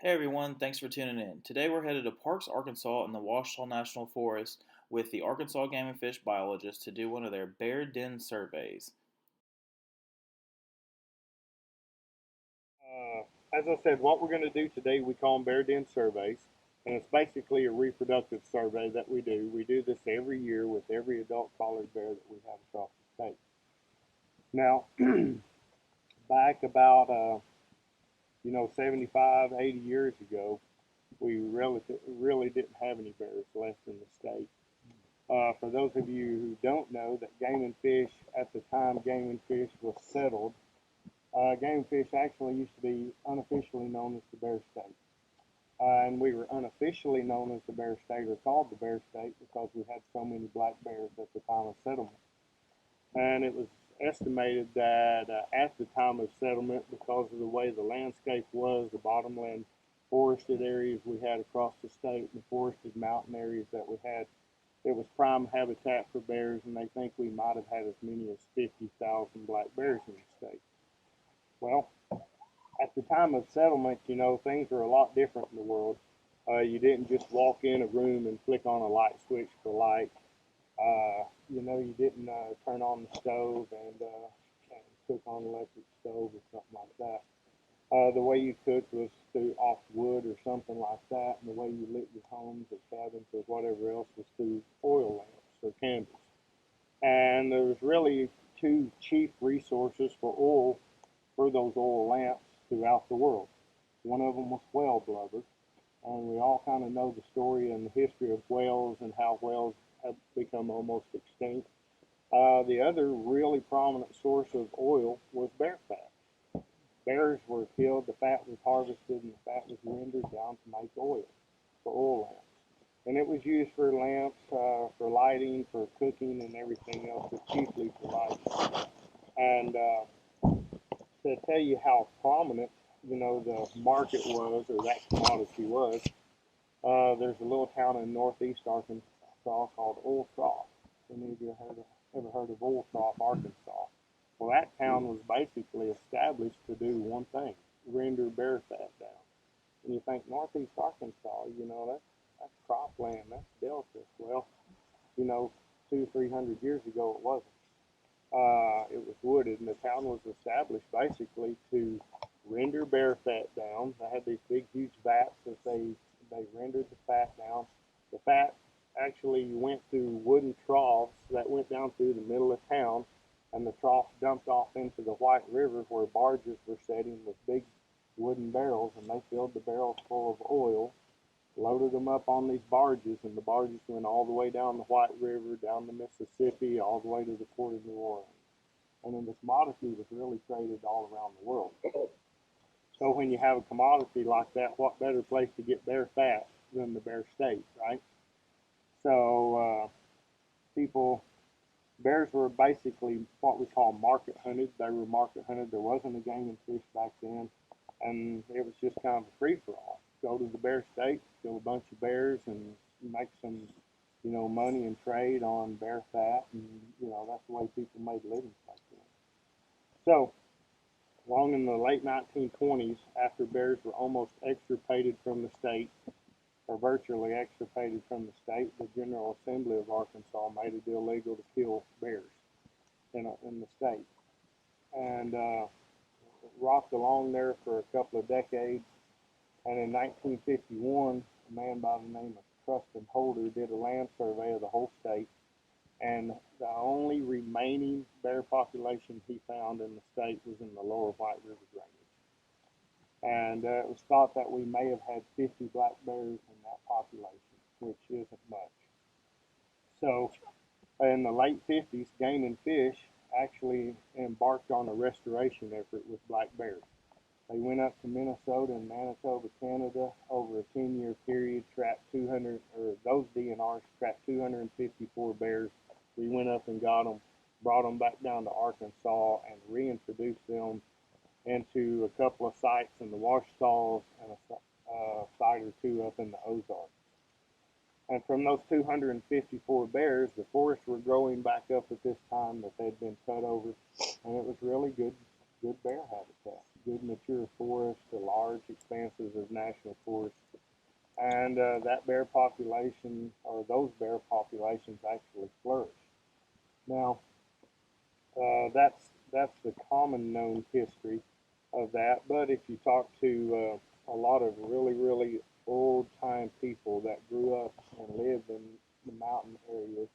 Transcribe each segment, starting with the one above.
Hey everyone, thanks for tuning in. Today we're headed to Parks, Arkansas in the Ouachita National Forest with the Arkansas Game and Fish biologists to do one of their bear den surveys. As I said, what we're going to do today, we call them bear den surveys, and it's basically a reproductive survey that we do. We do this every year with every adult collared bear that we have across the state. Now, back about 75, 80 years ago, we really didn't have any bears left in the state. For those of you who don't know, that Game and Fish, at the time Game and Fish was settled, Game and Fish actually used to be unofficially known as the Bear State. And we were unofficially known as the Bear State, or called the Bear State, because we had so many black bears at the time of settlement. And it was estimated that at the time of settlement, because of the way the landscape was, the bottomland forested areas we had across the state, the forested mountain areas that we had, it was prime habitat for bears, and they think we might have had as many as 50,000 black bears in the state. Well, at the time of settlement, things were a lot different in the world. You didn't just walk in a room and flick on a light switch for light. You didn't turn on the stove and cook on an electric stove or something like that. The way you cooked was through off wood or something like that, and the way you lit your homes or cabins or whatever else was through oil lamps or candles. And there was really two chief resources for oil for those oil lamps throughout the world. One of them was whale blubber, and we all kind of know the story and the history of whales and how whales have become almost extinct. The other really prominent source of oil was bear fat. Bears were killed, the fat was harvested, and the fat was rendered down to make oil for oil lamps. And it was used for lamps, for lighting, for cooking, and everything else, but chiefly for lighting. And to tell you how prominent, the market was, or that commodity was, there's a little town in northeast Arkansas called Oil Trough. Any of you ever heard of Oil Trough, Arkansas? Well, that town was basically established to do one thing: render bear fat down. And you think northeast Arkansas, that's cropland, that's delta. Well, 300 years ago it wasn't. It was wooded, and the town was established basically to render bear fat down. They had these big, huge vats that they rendered the fat down. The fat actually went through wooden troughs that went down through the middle of town, and the troughs dumped off into the White River where barges were setting with big wooden barrels, and they filled the barrels full of oil, loaded them up on these barges, and the barges went all the way down the White River, down the Mississippi, all the way to the port of New Orleans. And then the commodity was really traded all around the world. So when you have a commodity like that, what better place to get bear fat than the Bear State, right? So bears were basically what we call market hunted. They were market hunted. There wasn't a game and fish back then, and it was just kind of a free for all. Go to the Bear State, kill a bunch of bears, and make some, money and trade on bear fat, and that's the way people made livings back then. So, along in the late 1920s, after bears were almost extirpated from the state, or virtually extirpated from the state, the General Assembly of Arkansas made it illegal to kill bears in the state. And rocked along there for a couple of decades. And in 1951, a man by the name of Trustin Holder did a land survey of the whole state. And the only remaining bear population he found in the state was in the lower White River drainage. And it was thought that we may have had 50 black bears in that population, which isn't much. So in the late 50s, Game and Fish actually embarked on a restoration effort with black bears. They went up to Minnesota and Manitoba, Canada, over a 10-year period, those DNRs trapped 254 bears. We went up and got them, brought them back down to Arkansas, and reintroduced them into a couple of sites in the Ouachita and a site or two up in the Ozarks. And from those 254 bears, the forests were growing back up at this time that they'd been cut over, and it was really good bear habitat, good mature forest to large expanses of national forest. And that bear population, or those bear populations, actually flourish. Now, that's the common known history of that. But if you talk to a lot of really old time people that grew up and lived in the mountain areas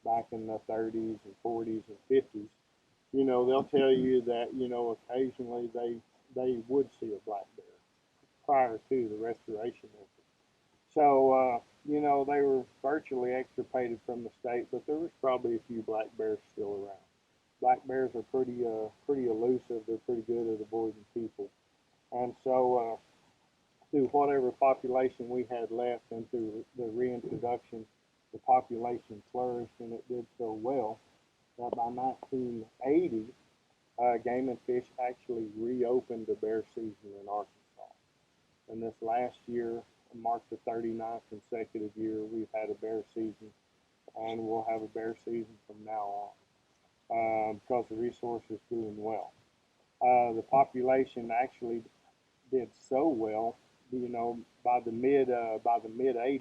back in the 30s and 40s and 50s, they'll tell you that occasionally they would see a black bear prior to the restoration effort. So they were virtually extirpated from the state, but there was probably a few black bears still around. Black bears are pretty elusive. They're pretty good at avoiding people, and so through whatever population we had left and through the reintroduction, the population flourished, and it did so well that by 1980, Game and Fish actually reopened the bear season in Arkansas. And this last year marked the 39th consecutive year we've had a bear season, and we'll have a bear season from now on because the resource is doing well. The population actually did so well, by the mid 80s,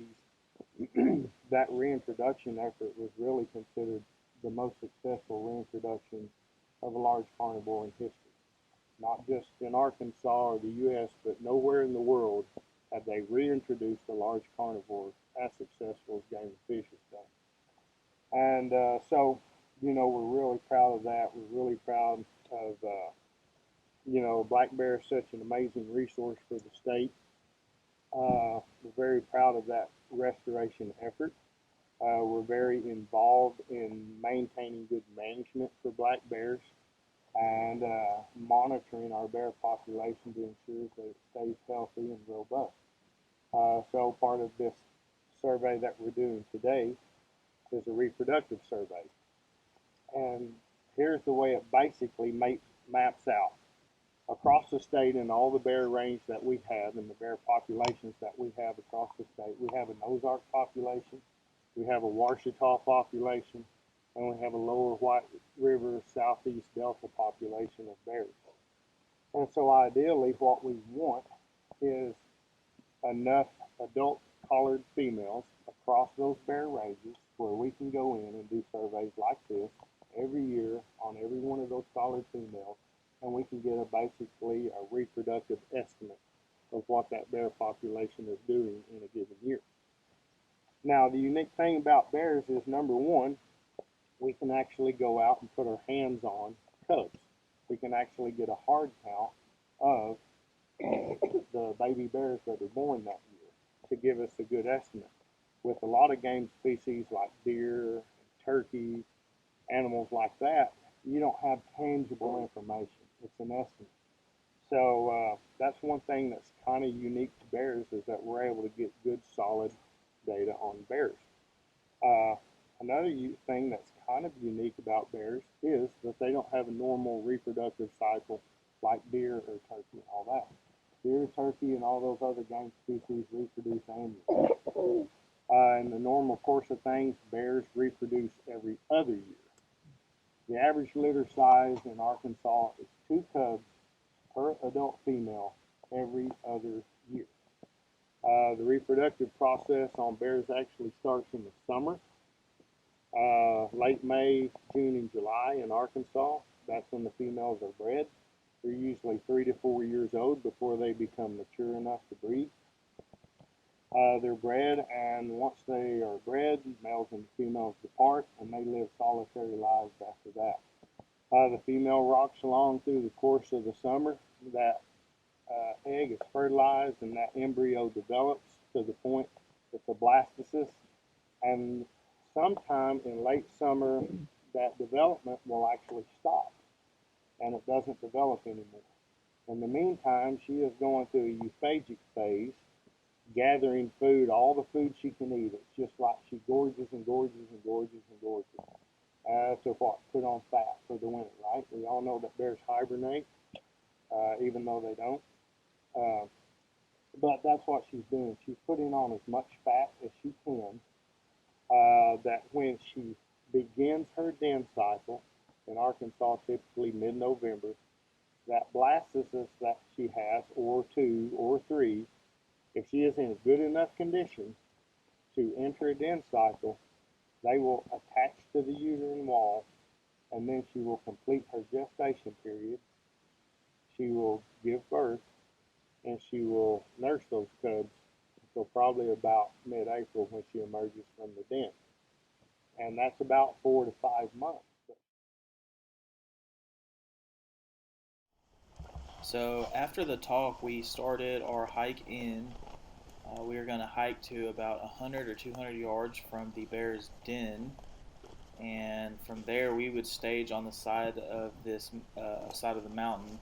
that reintroduction effort was really considered the most successful reintroduction of a large carnivore in history. Not just in Arkansas or the U.S., but nowhere in the world have they reintroduced a large carnivore as successful as Game and Fish has done. And so, we're really proud of that. We're really proud of, black bear is such an amazing resource for the state. We're very proud of that restoration effort. We're very involved in maintaining good management for black bears and monitoring our bear population to ensure that it stays healthy and robust. So part of this survey that we're doing today is a reproductive survey. And here's the way it basically maps out. Across the state in all the bear range that we have and the bear populations that we have across the state, we have an Ozark population, we have a Ouachita population, and we have a lower White River Southeast Delta population of bears. And so ideally what we want is enough adult collared females across those bear ranges where we can go in and do surveys like this every year on every one of those collared females, and we can get basically a reproductive estimate of what that bear population is doing in a given year. Now, the unique thing about bears is, number one, we can actually go out and put our hands on cubs. We can actually get a hard count of the baby bears that are born that year to give us a good estimate. With a lot of game species like deer, turkey, animals like that, you don't have tangible information. It's an estimate. So that's one thing that's kind of unique to bears, is that we're able to get good, solid data on bears. Another thing that's kind of unique about bears is that they don't have a normal reproductive cycle like deer or turkey and all that. Deer, turkey, and all those other game species reproduce annually. In the normal course of things, bears reproduce every other year. The average litter size in Arkansas is 2 cubs per adult female every other year. The reproductive process on bears actually starts in the summer, late May, June, and July in Arkansas. That's when the females are bred. They're usually 3 to 4 years old before they become mature enough to breed. They're bred, and once they are bred, males and females depart, and they live solitary lives after that. The female rocks along through the course of the summer. That egg is fertilized, and that embryo develops to the point it's a blastocyst. And sometime in late summer, that development will actually stop, and it doesn't develop anymore. In the meantime, she is going through a euphagic phase, gathering food, all the food she can eat. It's just like she gorges and gorges and gorges and gorges to what? Put on fat for the winter, right? We all know that bears hibernate, even though they don't. But that's what she's doing. She's putting on as much fat as she can, that when she begins her den cycle, in Arkansas typically mid-November, that blastocyst that she has, or 2 or 3, if she is in good enough condition to enter a den cycle, they will attach to the uterine wall, and then she will complete her gestation period. She will give birth, and she will nurse those cubs until probably about mid-April when she emerges from the den. And that's about 4 to 5 months. So after the talk, we started our hike in. We were going to hike to about 100 or 200 yards from the bear's den, and from there we would stage on the side of this side of the mountain,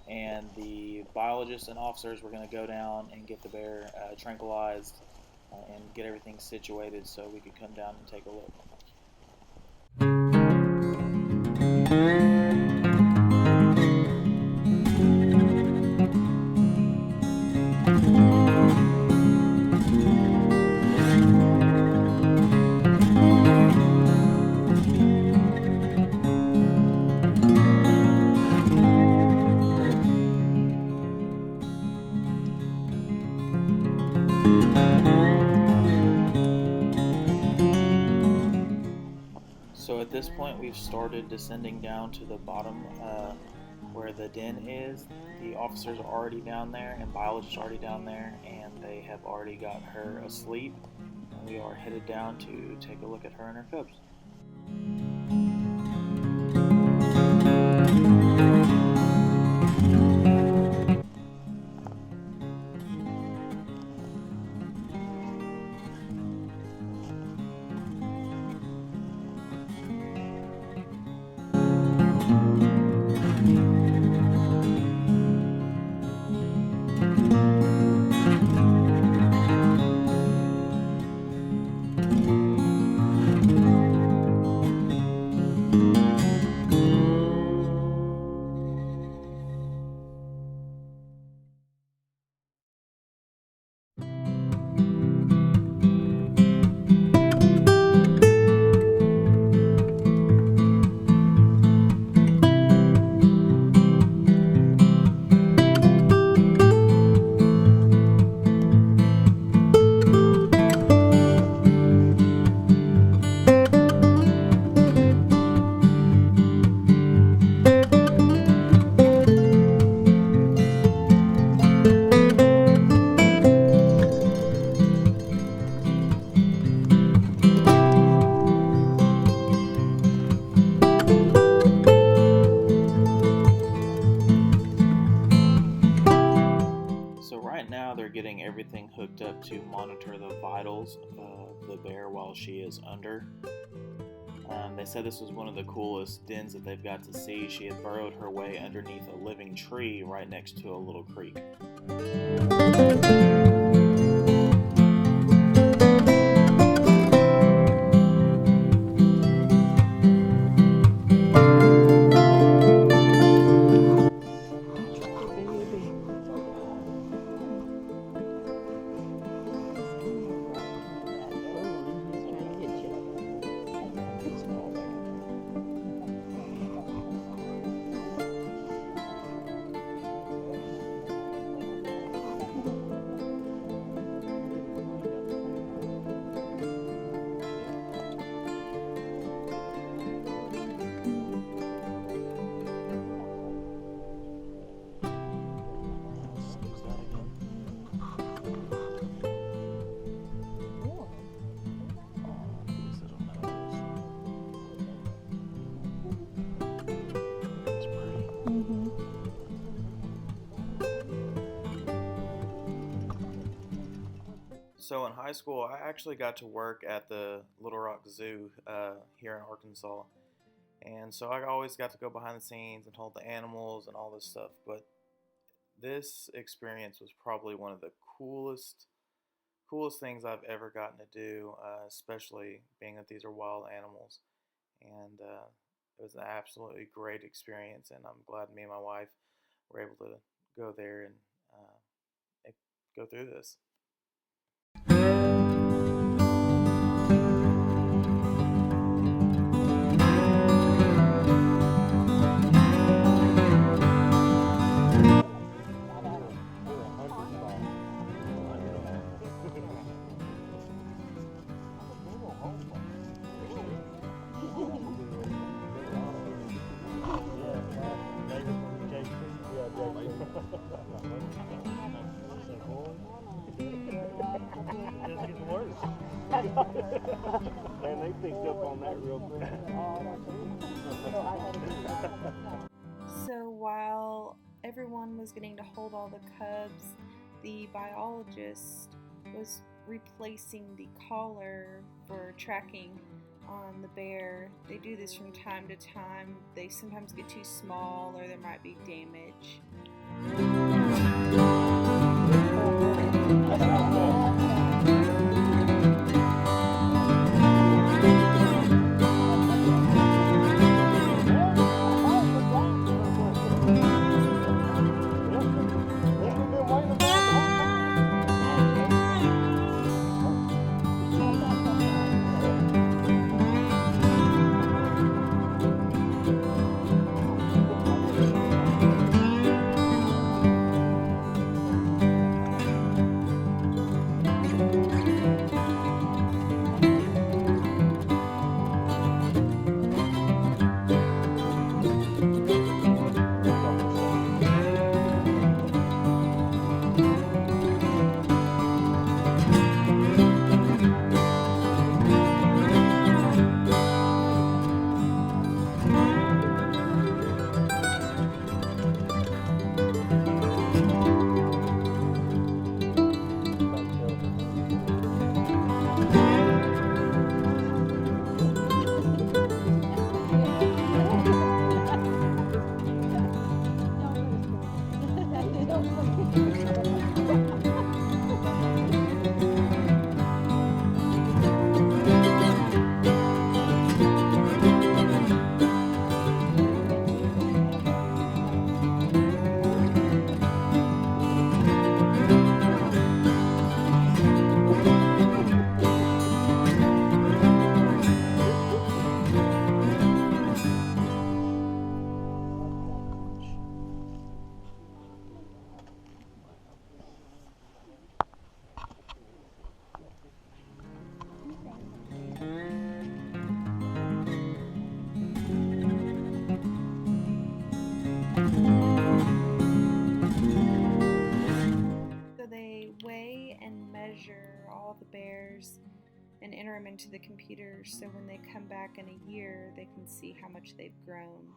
and the biologists and officers were going to go down and get the bear tranquilized and get everything situated so we could come down and take a look. So at this point, we've started descending down to the bottom where the den is. The officers are already down there, and biologists are already down there, and they have already got her asleep. And we are headed down to take a look at her and her cubs. So right now they're getting everything hooked up to monitor the vitals of the bear while she is under. They said this was one of the coolest dens that they've got to see. She had burrowed her way underneath a living tree right next to a little creek. So in high school, I actually got to work at the Little Rock Zoo here in Arkansas. And so I always got to go behind the scenes and hold the animals and all this stuff. But this experience was probably one of the coolest things I've ever gotten to do, especially being that these are wild animals. And it was an absolutely great experience, and I'm glad me and my wife were able to go there and go through this. And they picked up on that real quick. So while everyone was getting to hold all the cubs, the biologist was replacing the collar for tracking on the bear. They do this from time to time. They sometimes get too small or there might be damage. So they weigh and measure all the bears and enter them into the computer so when they come back in a year they can see how much they've grown.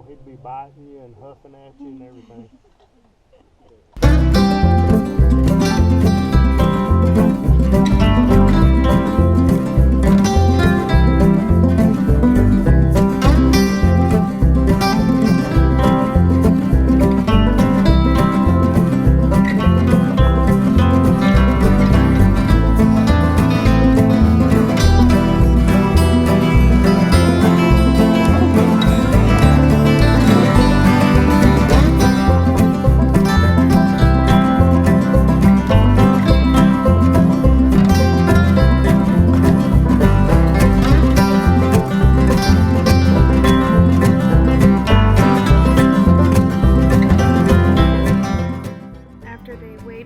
He'd be biting you and huffing at you and everything.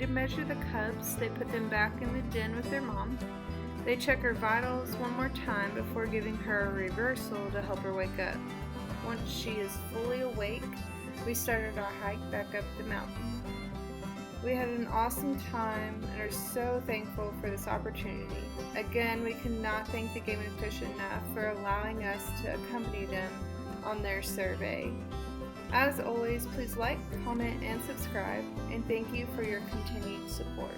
Measure the cubs, they put them back in the den with their mom. They check her vitals one more time before giving her a reversal to help her wake up. Once she is fully awake, we started our hike back up the mountain. We had an awesome time and are so thankful for this opportunity. Again, we cannot thank the Game and Fish enough for allowing us to accompany them on their survey. As always, please like, comment, and subscribe, and thank you for your continued support.